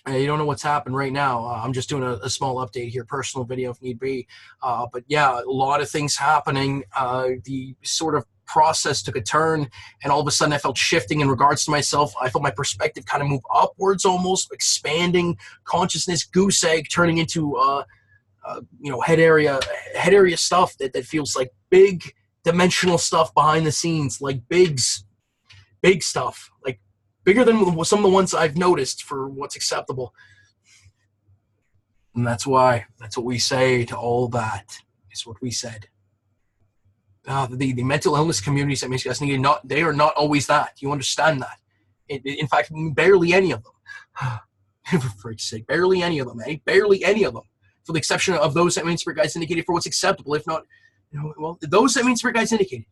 You don't know what's happened right now. I'm just doing a small update here, personal video if need be. But yeah, a lot of things happening. The sort of process took a turn, and all of a sudden I felt shifting in regards to myself. I felt my perspective kind of move upwards, almost expanding consciousness, goose egg turning into head area stuff that feels like big dimensional stuff behind the scenes, like big stuff, like bigger than some of the ones I've noticed for what's acceptable. And that's what we say to all that is what we said. The mental illness communities that makes us needed, they are not always that. You understand that? In fact, barely any of them. For freak's sake, barely any of them, eh? Barely any of them. For the exception of those that main spirit guides indicated for what's acceptable. If not, well, those that main spirit guides indicated.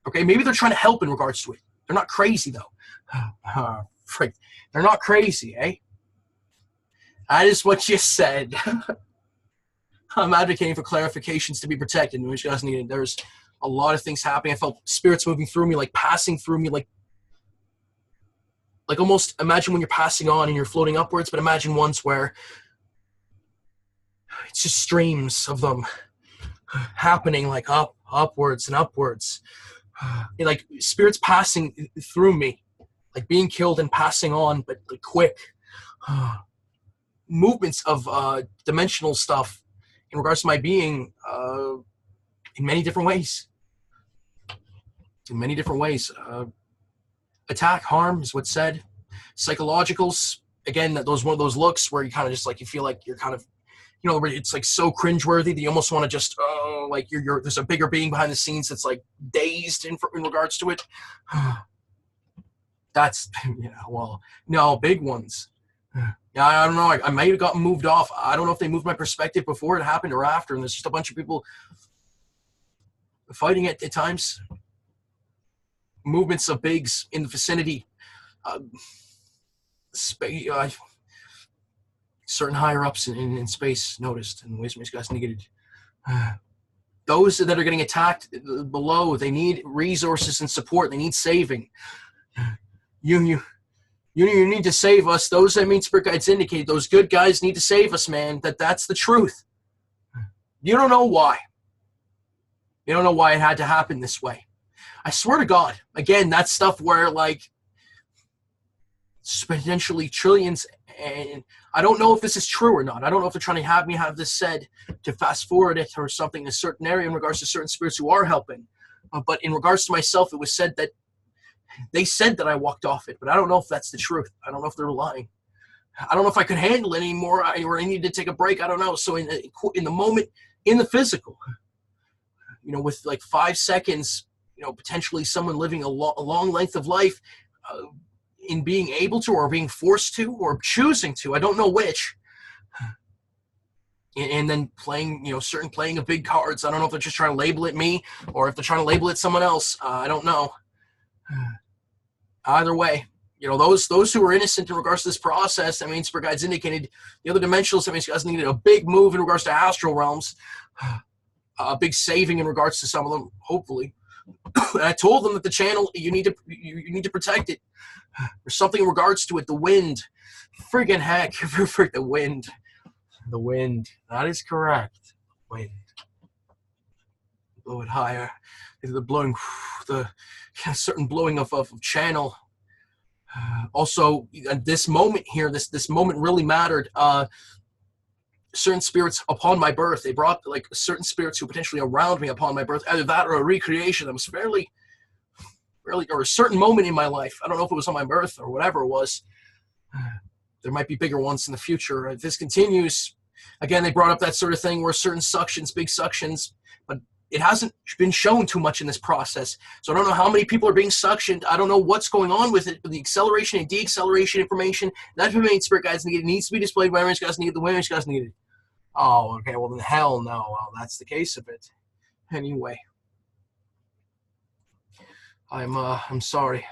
Okay, maybe they're trying to help in regards to it. They're not crazy though. Frick, they're not crazy, eh? That is what you said. I'm advocating for clarifications to be protected, which doesn't need it. There's a lot of things happening. I felt spirits moving through me, like passing through me, like almost imagine when you're passing on and you're floating upwards, but imagine ones where it's just streams of them happening, like upwards and upwards. Like spirits passing through me, like being killed and passing on, but like quick. Movements of dimensional stuff in regards to my being in many different ways. Attack, harm is what's said. Psychologicals, again, those one of those looks where you kind of just like you feel like you're kind of, it's like so cringeworthy that you almost want to just like there's a bigger being behind the scenes that's like dazed in regards to it. That's no big ones. Yeah, I don't know. I might have gotten moved off. I don't know if they moved my perspective before it happened or after, and there's just a bunch of people fighting it at times. Movements of bigs in the vicinity. Certain higher ups in space noticed, and ways guys negated. Those that are getting attacked below, they need resources and support. They need saving. You need to save us. Those that mean spirit guides indicate those good guys need to save us, man. That's the truth. You don't know why. You don't know why it had to happen this way. I swear to God, again, that's stuff where like potentially trillions, and I don't know if this is true or not. I don't know if they're trying to have me have this said to fast forward it or something in a certain area in regards to certain spirits who are helping. But in regards to myself, it was said that they said that I walked off it, but I don't know if that's the truth. I don't know if they're lying. I don't know if I could handle it anymore or I needed to take a break. I don't know. So in the moment, in the physical, with like 5 seconds, potentially someone living a long length of life in being able to or being forced to or choosing to, I don't know which. And then playing of big cards. I don't know if they're just trying to label it me or if they're trying to label it someone else. I don't know. Either way, those who are innocent in regards to this process, spirit guides indicated the other dimensionals, guys needed a big move in regards to astral realms, a big saving in regards to some of them, hopefully. And I told them that the channel, you need to protect it. There's something in regards to it, the wind. Friggin' heck, the wind. The wind. That is correct. Wind. Blow it higher. The blowing, the certain blowing of channel. Also, this moment here, this moment really mattered. Certain spirits upon my birth, they brought like certain spirits who potentially around me upon my birth, either that or a recreation that was fairly, or a certain moment in my life. I don't know if it was on my birth or whatever it was. There might be bigger ones in the future. If this continues, again, they brought up that sort of thing where certain suctions, big suctions, but it hasn't been shown too much in this process. So I don't know how many people are being suctioned. I don't know what's going on with it, but the acceleration and deacceleration information, that main spirit guides needed, needs to be displayed by range guys needed, the range guys needed. Oh, okay, well then hell no. Well, that's the case of it. Anyway. I'm sorry.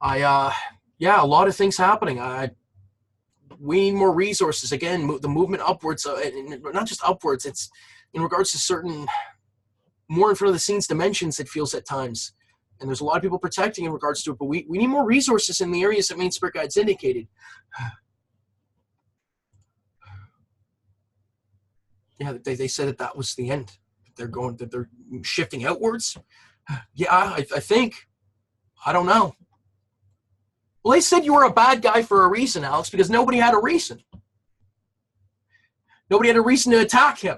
Yeah, a lot of things happening. We need more resources. Again, the movement upwards, not just upwards, it's in regards to certain more in front of the scenes dimensions, it feels at times. And there's a lot of people protecting in regards to it, but we need more resources in the areas that main spirit guides indicated. Yeah, they said that was the end. That they're shifting outwards. Yeah, I think. I don't know. Well, they said you were a bad guy for a reason, Alex, because nobody had a reason. Nobody had a reason to attack him.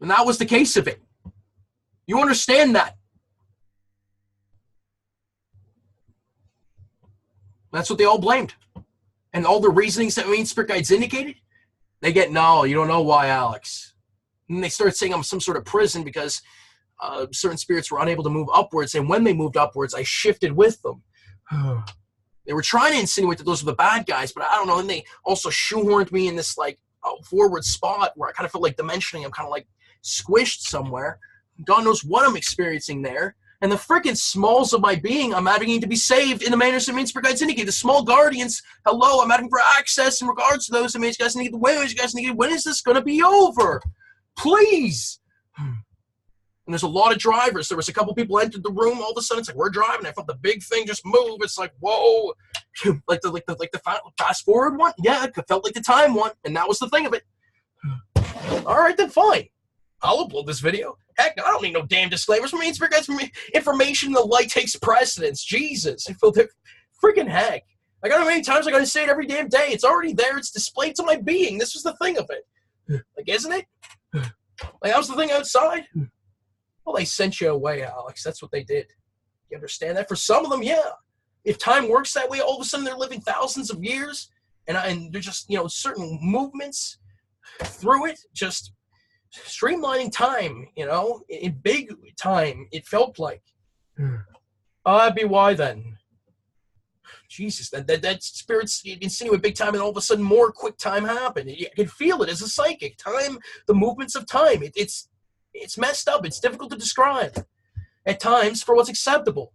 And that was the case of it. You understand that? That's what they all blamed. And all the reasonings that main spirit guides indicated, they get, no, you don't know why, Alex. And they started saying I'm some sort of prison because certain spirits were unable to move upwards. And when they moved upwards, I shifted with them. They were trying to insinuate that those were the bad guys, but I don't know. And they also shoehorned me in this like forward spot where I kind of felt like dimensioning. I'm kind of like squished somewhere. God knows what I'm experiencing there. And the freaking smalls of my being, I'm asking to be saved in the manners that main spirit guides indicate. The small guardians, hello, I'm asking for access in regards to those that main spirit guides indicate. The way main guides indicate, when is this going to be over? Please. And there's a lot of drivers. There was a couple people entered the room. All of a sudden, it's like we're driving. I felt the big thing just move. It's like whoa, like the fast forward one. Yeah, it felt like the time one, and that was the thing of it. All right, then fine. I'll upload this video. Heck, I don't need no damn disclaimers. For me, it's guys, for me, information. The light takes precedence. Jesus, I feel the freaking heck. I got how many times I gotta say it every damn day. It's already there. It's displayed to my being. This was the thing of it. Like, isn't it? Like, that was the thing outside. Well, they sent you away, Alex. That's what they did. You understand that? For some of them, yeah. If time works that way, all of a sudden they're living thousands of years, and they're just, certain movements through it, just streamlining time, in big time, it felt like. That'd be why then. Jesus, that spirits insinuate big time, and all of a sudden more quick time happened. You can feel it as a psychic. Time, the movements of time, it's messed up. It's difficult to describe at times for what's acceptable.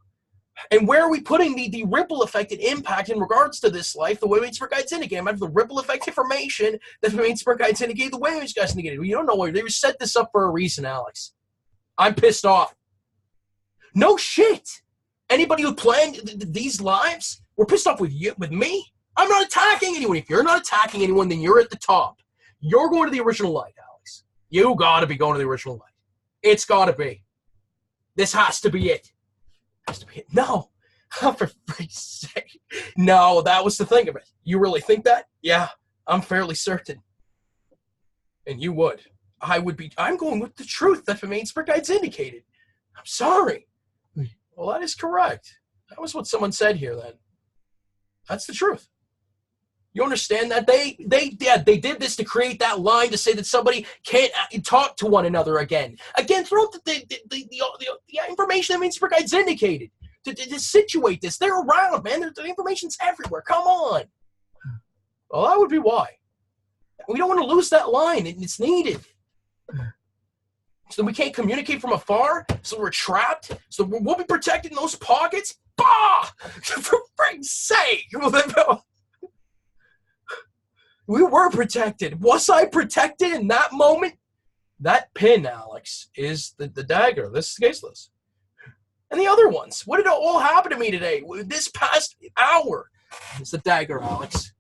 And where are we putting the ripple effect and impact in regards to this life? The way main spirit guides indicate. The ripple effect information that the main spirit guides indicate. The way main spirit guides indicate. Well, you don't know why. They set this up for a reason, Alex. I'm pissed off. No shit. Anybody who planned these lives were pissed off with you, with me. I'm not attacking anyone. If you're not attacking anyone, then you're at the top. You're going to the original light, Alex. You got to be going to the original light. It's got to be. This has to be it. Has to be it. No. Oh, for freak's sake. No, that was the thing of it. You really think that? Yeah, I'm fairly certain. And you would. I would be. I'm going with the truth that the main spirit guides indicated. I'm sorry. Well, that is correct. That was what someone said here then. That's the truth. You understand that they did this to create that line to say that somebody can't talk to one another again. Again, throughout the information that main spirit guides indicated to situate this. They're around, man. The information's everywhere. Come on. Well, that would be why. We don't want to lose that line. It's needed. So we can't communicate from afar. So we're trapped. So we'll be protected in those pockets. Bah! For frank's sake. We were protected. Was I protected in that moment? That pin, Alex, is the dagger. This is caseless. And the other ones. What did all happen to me today? This past hour. It's the dagger, Alex.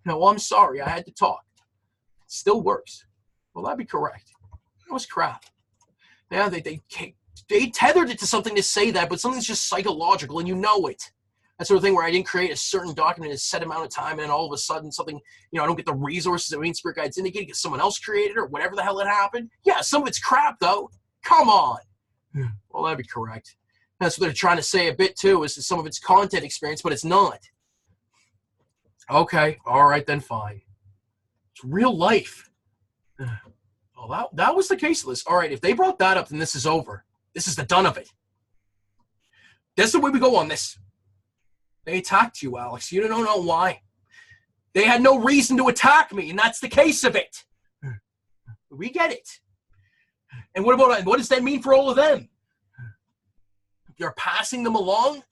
No, I'm sorry. I had to talk. It still works. Well, that'd be correct. It was crap. Yeah, they tethered it to something to say that, but something's just psychological, and you know it. That sort of thing where I didn't create a certain document in a set amount of time, and then all of a sudden something, I don't get the resources that main spirit guides indicate because someone else created or whatever the hell it happened. Yeah, some of it's crap, though. Come on. Well, that'd be correct. That's what they're trying to say a bit, too, is that some of it's content experience, but it's not. Okay, all right, then fine. It's real life. Well, that was the case of this. All right, if they brought that up, then this is over. This is the done of it. That's the way we go on this. They attacked you, Alex. You don't know why. They had no reason to attack me, and that's the case of it. We get it. And what does that mean for all of them? You're passing them along?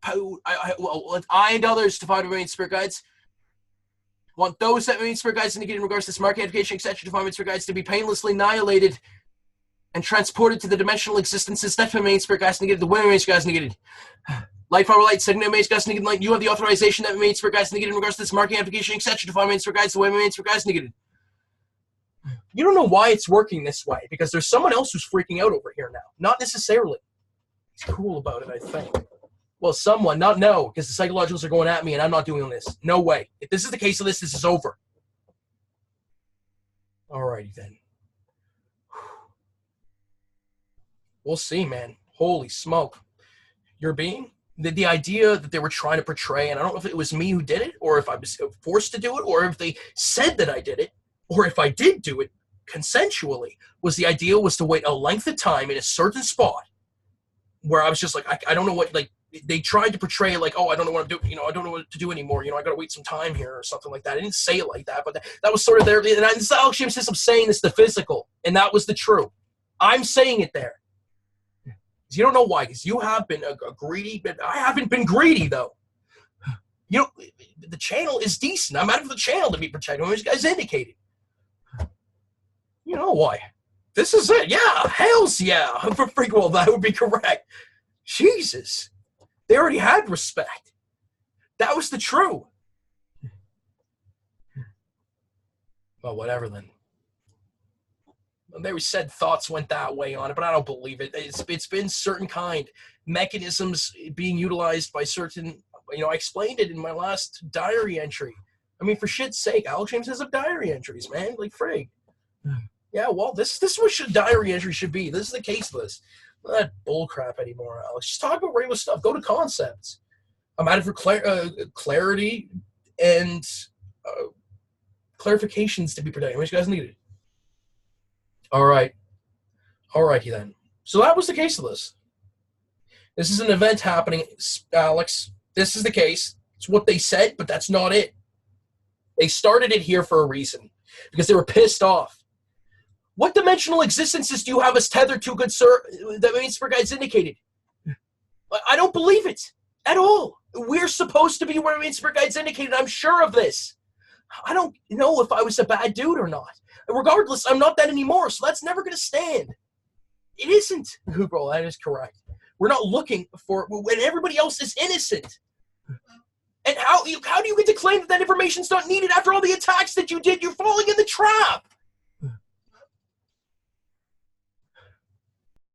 I and others to find main spirit guides want those that main spirit guides indicate in regards to smart education, etc., to find main spirit guides to be painlessly annihilated. and transported to the dimensional existences that remain spirit guys negated, the women remain spirit guys negated. Light, power, light, setting remains guys negated, light. You have the authorization that remains spirit guys negated in regards to this marking application, etc. To find remains spirit guys, the women remain spirit guys negated. You don't know why it's working this way, because there's someone else who's freaking out over here now. Not necessarily. He's cool about it, I think. Well, someone, not no, because the psychologicals are going at me and I'm not doing this. No way. If this is the case of this is over. Alrighty then. We'll see, man. Holy smoke. Your being? The idea that they were trying to portray, and I don't know if it was me who did it, or if I was forced to do it, or if they said that I did it, or if I did do it consensually, was the idea was to wait a length of time in a certain spot where I was just like, I don't know what, like, they tried to portray like, oh, I don't know what I'm doing, I don't know what to do anymore, I gotta wait some time here or something like that. I didn't say it like that, but that was sort of there. And this Alex James says I'm saying this the physical, and that was the true. I'm saying it there. You don't know why, because you have been a greedy, but I haven't been greedy, though. The channel is decent. I'm out of the channel to be protected, as you guys indicated. You know why. This is it. Yeah, hells yeah. Well, that would be correct. Jesus. They already had respect. That was the true. Well, whatever then. They said thoughts went that way on it, but I don't believe it. It's been certain kind mechanisms being utilized by certain, I explained it in my last diary entry. I mean, for shit's sake, Alex James has up diary entries, man. Like, frig. Yeah, well, this is what diary entry should be. This is the case list. Not that bullcrap anymore, Alex. Just talk about regular stuff. Go to concepts. I'm at it for clarity and clarifications to be protected. Which you guys needed. All right. All righty then. So that was the case of this. This is an event happening, Alex. This is the case. It's what they said, but that's not it. They started it here for a reason, because they were pissed off. What dimensional existences do you have us tethered to, good sir, that means for guides indicated? I don't believe it at all. We're supposed to be where means for guides indicated. I'm sure of this. I don't know if I was a bad dude or not. Regardless, I'm not that anymore, so that's never going to stand. It isn't. Google, that is correct. We're not looking for when everybody else is innocent. And how do you get to claim that information's not needed after all the attacks that you did? You're falling in the trap.